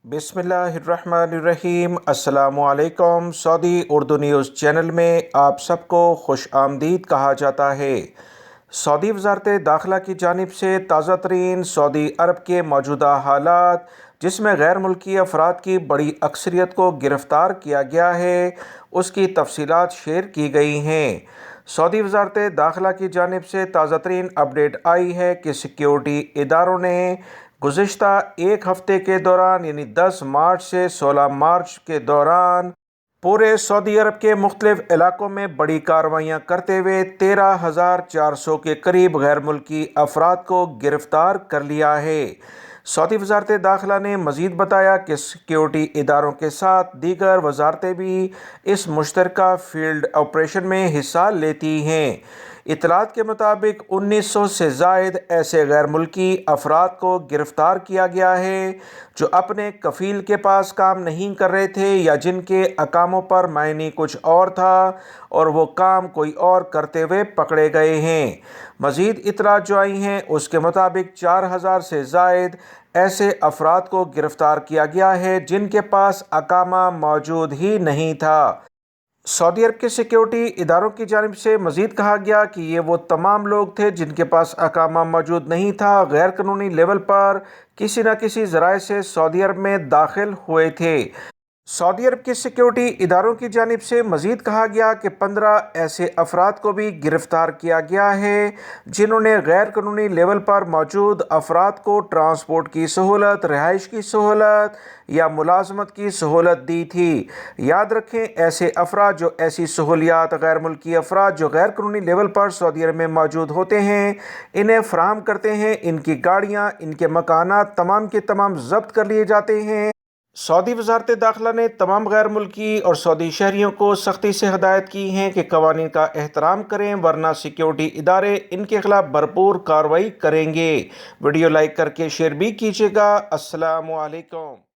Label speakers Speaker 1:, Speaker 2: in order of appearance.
Speaker 1: बिस्मिल्लाहिर्रहमानिर्रहीम। अस्सलामु अलैकुम। सऊदी उर्दू न्यूज़ चैनल में आप सबको खुश आमदीद कहा जाता है। सऊदी वज़ारत दाखिला की जानिब से ताज़ा तरीन सऊदी अरब के मौजूदा हालात, जिसमें गैर मुल्की अफराद की बड़ी अक्सरियत को गिरफ़्तार किया गया है, उसकी तफसीलात शेयर की गई हैं। सऊदी वज़ारत दाखिला की जानिब से ताज़ा तरीन अपडेट आई है कि सिक्योरिटी इदारों ने गुज़िश्ता एक हफ़्ते के दौरान यानी 10 मार्च से 16 मार्च के दौरान पूरे सऊदी अरब के मुख्तलिफ इलाकों में बड़ी कार्रवाइयाँ करते हुए 13,400 के करीब गैर मुल्की अफराद को गिरफ़्तार कर लिया है। सऊदी वज़ारत दाखिला ने मज़ीद बताया कि सिक्योरिटी इदारों के साथ दीगर वज़ारतें भी इस मुश्तरका फील्ड ऑपरेशन में हिस्सा लेती हैं। इतलात के मुताबिक 1900 से ज़ायद ऐसे गैर मुल्की अफराद को गिरफ़्तार किया गया है जो अपने कफ़ील के पास काम नहीं कर रहे थे या जिनके अकामों पर मायने कुछ और था और वो काम कोई और करते हुए पकड़े गए हैं। मज़ीद इतलात जो आई हैं उसके मुताबिक 4000 से ज़ायद ऐसे अफराद को गिरफ़्तार किया गया है जिनके पास अकामा मौजूद ही नहीं था। सऊदी अरब के सिक्योरिटी इदारों की जानिब से मज़ीद कहा गया कि ये वो तमाम लोग थे जिनके पास अकामा मौजूद नहीं था, गैर कानूनी लेवल पर किसी न किसी ज़राए से सऊदी अरब में दाखिल हुए थे। सऊदी अरब के सिक्योरिटी इदारों की जानिब से मज़ीद कहा गया कि 15 ऐसे अफराद को भी गिरफ़्तार किया गया है जिन्होंने गैर कानूनी लेवल पर मौजूद अफराद को ट्रांसपोर्ट की सहूलत, रिहाइश की सहूलत या मुलाजमत की सहूलत दी थी। याद रखें, ऐसे अफराद जो ऐसी सहूलियात गैर मुल्की अफराद जो गैर कानूनी लेवल पर सऊदी अरब में मौजूद होते हैं, इन्हें फ़राहम करते हैं, इनकी गाड़ियाँ, इनके मकानात तमाम के तमाम ज़ब्त कर लिए जाते हैं। सऊदी वज़ारत दाखिला ने तमाम गैर मुल्की और सऊदी शहरियों को सख्ती से हदायत की हैं कि कवानीन का एहतराम करें, वरना सिक्योरिटी इदारे इनके खिलाफ भरपूर कार्रवाई करेंगे। वीडियो लाइक करके शेयर भी कीजिएगा। अस्सलामु अलैकुम।